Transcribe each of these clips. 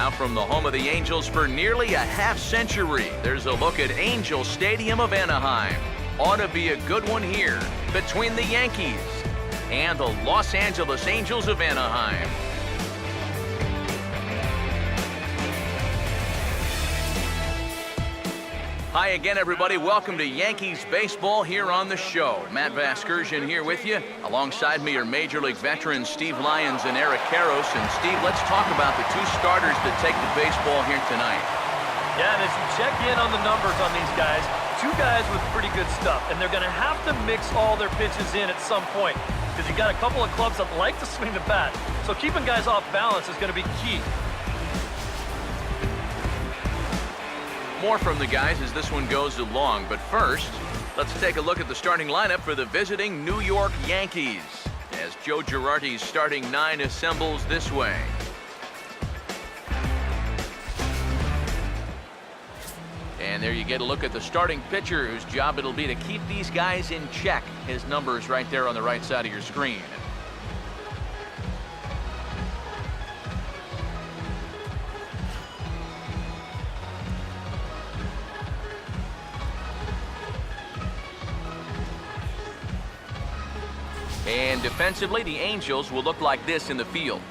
now from the home of the Angels for nearly a half-century. There's a look at Angel Stadium of Anaheim. Ought to be a good one here between the Yankees and the Los Angeles Angels of Anaheim. Hi again, everybody. Welcome to Yankees baseball here on the show. Matt Vasgersian here with you. Alongside me are Major League veterans Steve Lyons and Eric Karros. And Steve, let's talk about the two starters that take the baseball here tonight. Yeah, and as you check in on the numbers on these guys, two guys with pretty good stuff, and they're going to have to mix all their pitches in at some point because you got a couple of clubs that like to swing the bat. So keeping guys off balance is going to be key. More from the guys as this one goes along, but first, let's take a look at the starting lineup for the visiting New York Yankees as Joe Girardi's starting nine assembles this way. And there you get a look at the starting pitcher whose job it'll be to keep these guys in check. His number's right there on the right side of your screen. And defensively, the Angels will look like this in the field.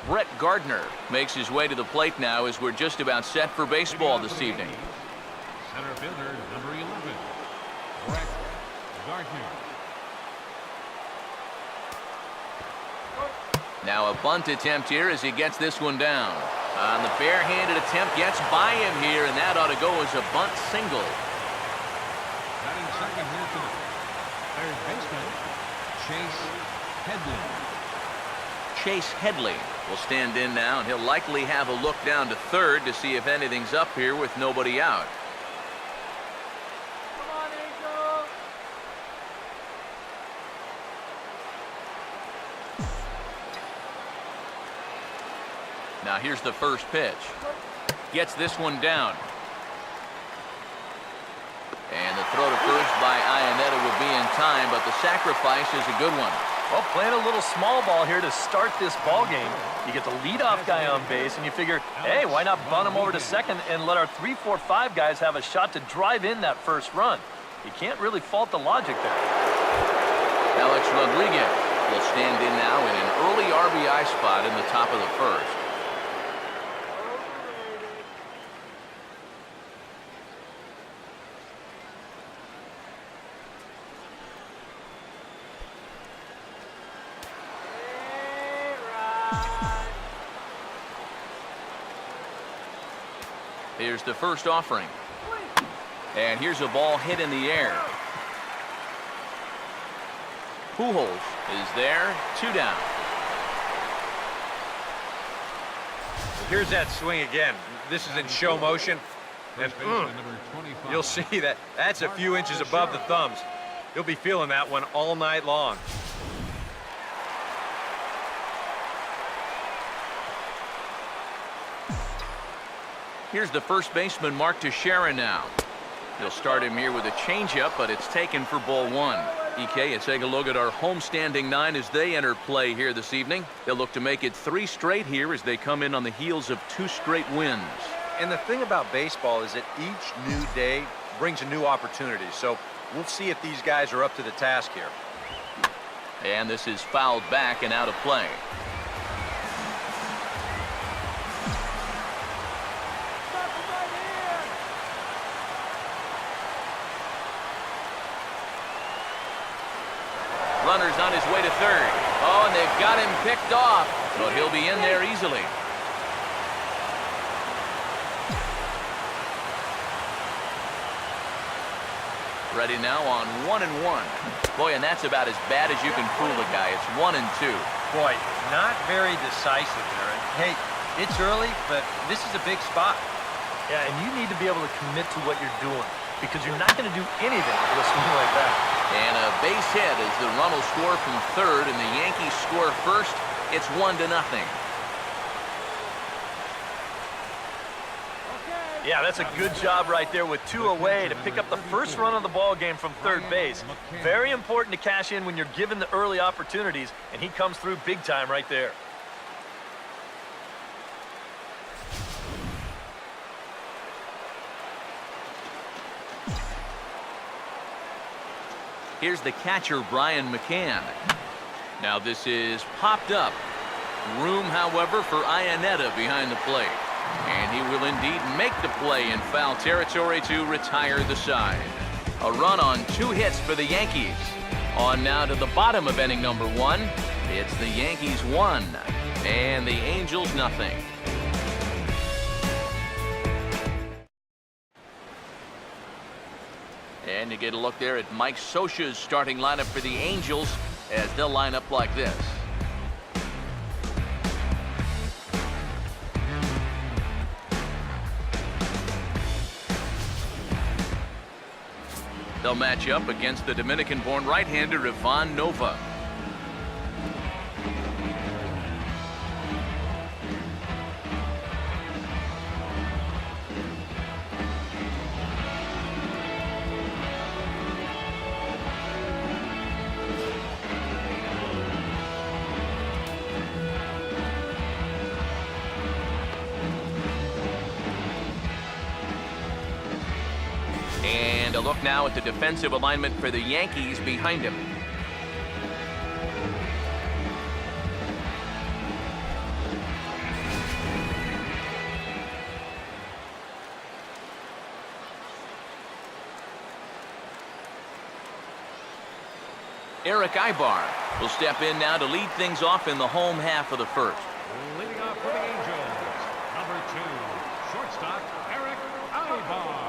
Brett Gardner makes his way to the plate now as we're just about set for baseball this evening. Center fielder, number 11, Brett Gardner. Now a bunt attempt here as he gets this one down. On the barehanded attempt, gets by him here, and that ought to go as a bunt single. Batting second here tonight, third baseman, Chase Headley. Chase Headley will stand in now, and he'll likely have a look down to third to see if anything's up here with nobody out. Now here's the first pitch. Gets this one down. And the throw to first by Iannetta will be in time, but the sacrifice is a good one. Well, playing a little small ball here to start this ball game. You get the leadoff guy on base, and you figure, hey, why not bunt him over to second and let our 3, 4, 5 guys have a shot to drive in that first run? You can't really fault the logic there. Alex Rodriguez will stand in now in an early RBI spot in the top of the first. Here's the first offering. And here's a ball hit in the air. Pujols is there, 2 down. Here's that swing again. This is in show motion. And you'll see that that's a few inches above the thumbs. You'll be feeling that one all night long. Here's the first baseman, Mark Teixeira now. He'll start him here with a changeup, but it's taken for ball 1. EK, let's take a look at our homestanding 9 as they enter play here this evening. They'll look to make it 3 straight here as they come in on the heels of 2 straight wins. And the thing about baseball is that each new day brings a new opportunity. So we'll see if these guys are up to the task here. And this is fouled back and out of play. Runner's on his way to third. Oh, and they've got him picked off, but he'll be in there easily. Ready now on 1-1. Boy, and that's about as bad as you can fool a guy. It's 1-2. Boy, not very decisive there. And hey, it's early, but this is a big spot. Yeah, and you need to be able to commit to what you're doing because you're not going to do anything with a swing like that. And a base hit as the run will score from third, and the Yankees score first. It's 1-0. Yeah, that's a good job right there with 2 away to pick up the first run of the ball game from third base. Very important to cash in when you're given the early opportunities, and he comes through big time right there. Here's the catcher, Brian McCann. Now this is popped up. Room, however, for Iannetta behind the plate. And he will indeed make the play in foul territory to retire the side. A run on 2 hits for the Yankees. On now to the bottom of inning number 1. It's the Yankees 1 and the Angels nothing. And you get a look there at Mike Scioscia's starting lineup for the Angels as they'll line up like this. They'll match up against the Dominican-born right-hander Ivan Nova. And a look now at the defensive alignment for the Yankees behind him. Eric Ibar will step in now to lead things off in the home half of the first. Leading off for the Angels, number 2, shortstop Eric Ibar.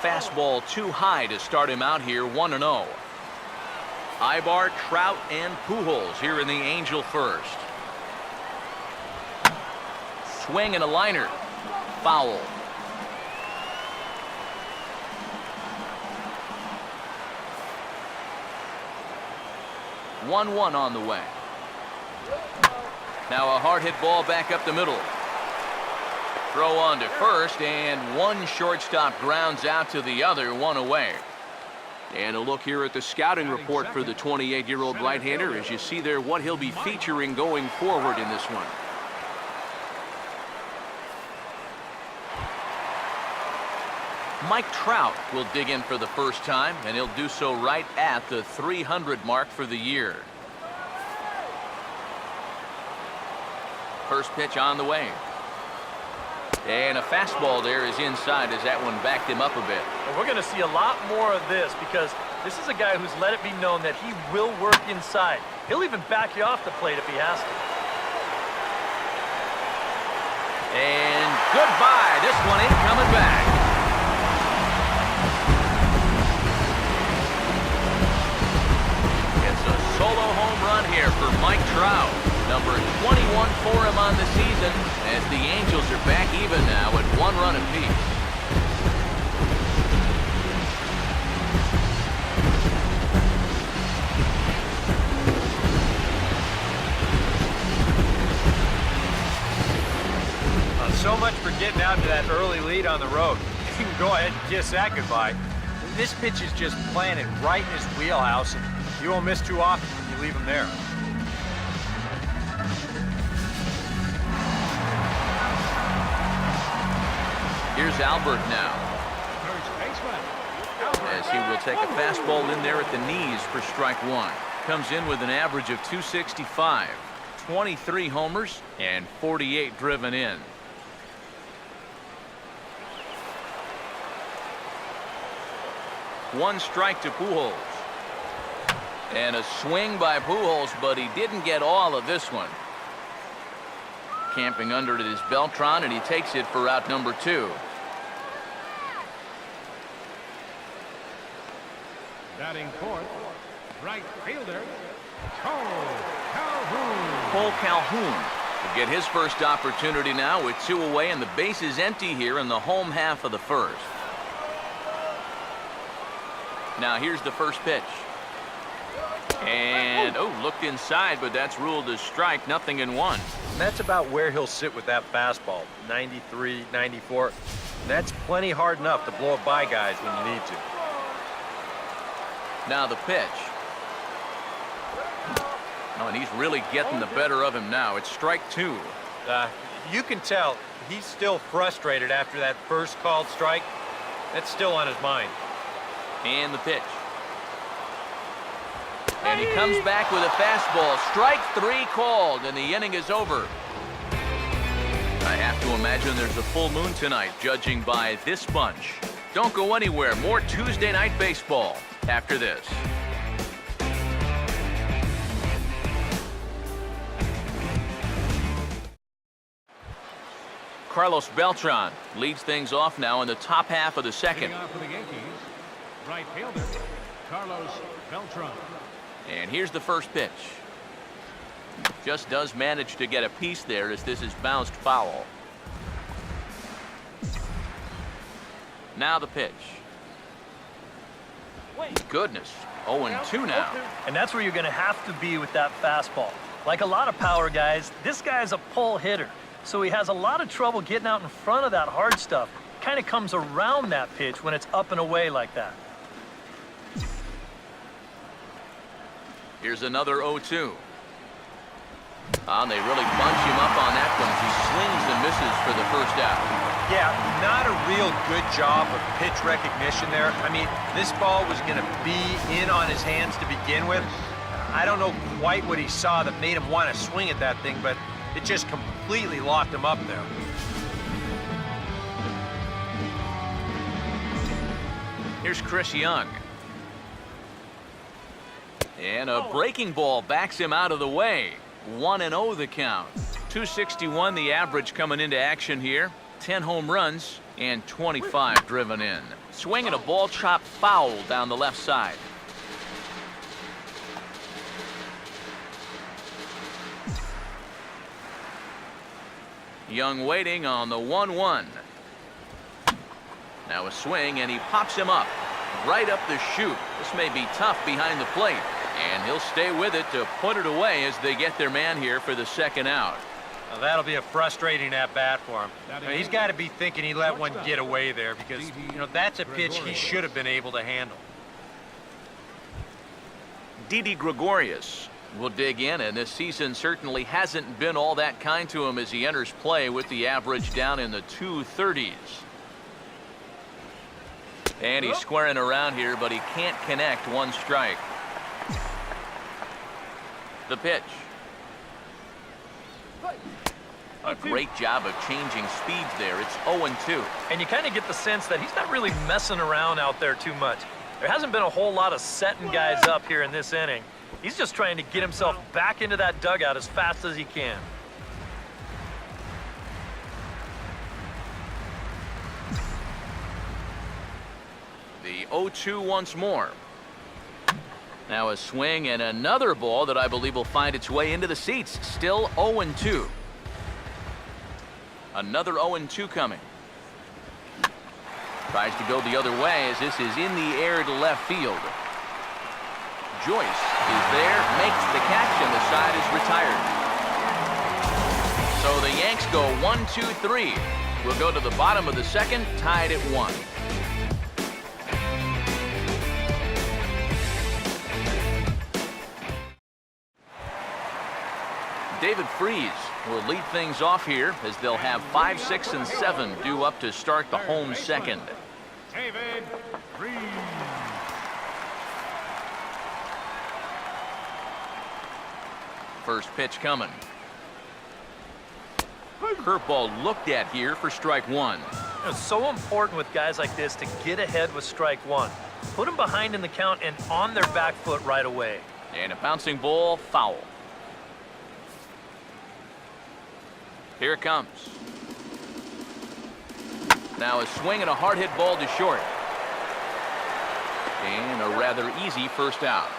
Fastball too high to start him out here, 1-0. Ibar, Trout, and Pujols here in the Angel first. Swing and a liner. Foul. One on the way. Now a hard hit ball back up the middle. Throw on to first, and one shortstop grounds out to the other, 1 away. And a look here at the scouting report for the 28-year-old right-hander as you see there what he'll be featuring going forward in this one. Mike Trout will dig in for the first time, and he'll do so right at the 300 mark for the year. First pitch on the way. And a fastball there is inside as that one backed him up a bit. Well, we're going to see a lot more of this because this is a guy who's let it be known that he will work inside. He'll even back you off the plate if he has to. And goodbye. This one ain't coming back. It's a solo home run here for Mike Trout. Number 21 for him on the season as the Angels are back even now at 1 run apiece. So much for getting out to that early lead on the road. You can go ahead and kiss that goodbye. This pitch is just planted right in his wheelhouse, and you won't miss too often when you leave him there. Here's Albert now, First baseman, Albert. as he will take a fastball in there at the knees for strike 1. Comes in with an average of 265, 23 homers, and 48 driven in. One strike to Pujols. And a swing by Pujols, but he didn't get all of this one. Camping under it is Beltran, and he takes it for out number 2. Batting fourth, right fielder, Cole Calhoun. Cole Calhoun He'll get his first opportunity now with 2 away, and the base is empty here in the home half of the first. Now here's the first pitch. And, looked inside, but that's ruled as strike, 0-1. And that's about where he'll sit with that fastball, 93, 94. That's plenty hard enough to blow it by guys when you need to. Now the pitch. Oh, and he's really getting the better of him now. It's strike 2. You can tell he's still frustrated after that first called strike. That's still on his mind. And the pitch. And he comes back with a fastball. Strike 3 called, and the inning is over. I have to imagine there's a full moon tonight, judging by this bunch. Don't go anywhere. More Tuesday Night Baseball after this. Carlos Beltran leads things off now in the top half of the second. Leading off for the Yankees, right fielder Carlos Beltran. And here's the first pitch. Just does manage to get a piece there as this is bounced foul. Now the pitch. Goodness. 0-2 now. And that's where you're going to have to be with that fastball. Like a lot of power guys, this guy's a pull hitter. So he has a lot of trouble getting out in front of that hard stuff. Kind of comes around that pitch when it's up and away like that. Here's another 0-2. And they really bunch him up on that one as he swings and misses for the first out. Yeah, not a real good job of pitch recognition there. I mean, this ball was going to be in on his hands to begin with. I don't know quite what he saw that made him want to swing at that thing, but it just completely locked him up there. Here's Chris Young. And a breaking ball backs him out of the way. 1-0 the count. 261 the average coming into action here. 10 home runs and 25 driven in. Swinging a ball chopped foul down the left side. Young waiting on the 1-1. Now a swing, and he pops him up right up the chute. This may be tough behind the plate, and he'll stay with it to put it away as they get their man here for the second out. Now that'll be a frustrating at-bat for him. I mean, he's got to be thinking he let one get away there because, you know, that's a pitch he should have been able to handle. Didi Gregorius will dig in, and this season certainly hasn't been all that kind to him as he enters play with the average down in the 230s. And he's squaring around here, but he can't connect. 1 strike. The pitch. A great job of changing speeds there. It's 0-2. And you kind of get the sense that he's not really messing around out there too much. There hasn't been a whole lot of setting guys up here in this inning. He's just trying to get himself back into that dugout as fast as he can. The 0-2 once more. Now a swing and another ball that I believe will find its way into the seats. Still 0-2. Another 0-2 coming. Tries to go the other way as this is in the air to left field. Joyce is there, makes the catch, and the side is retired. So the Yanks go 1-2-3. We'll go to the bottom of the second, tied at 1. David Freese will lead things off here as they'll have 5, 6, and 7 due up to start the home second. David Freese. First pitch coming. Curveball looked at here for strike 1. It's so important with guys like this to get ahead with strike 1. Put them behind in the count and on their back foot right away. And a bouncing ball, foul. Here it comes. Now a swing and a hard hit ball to short. And a rather easy first out.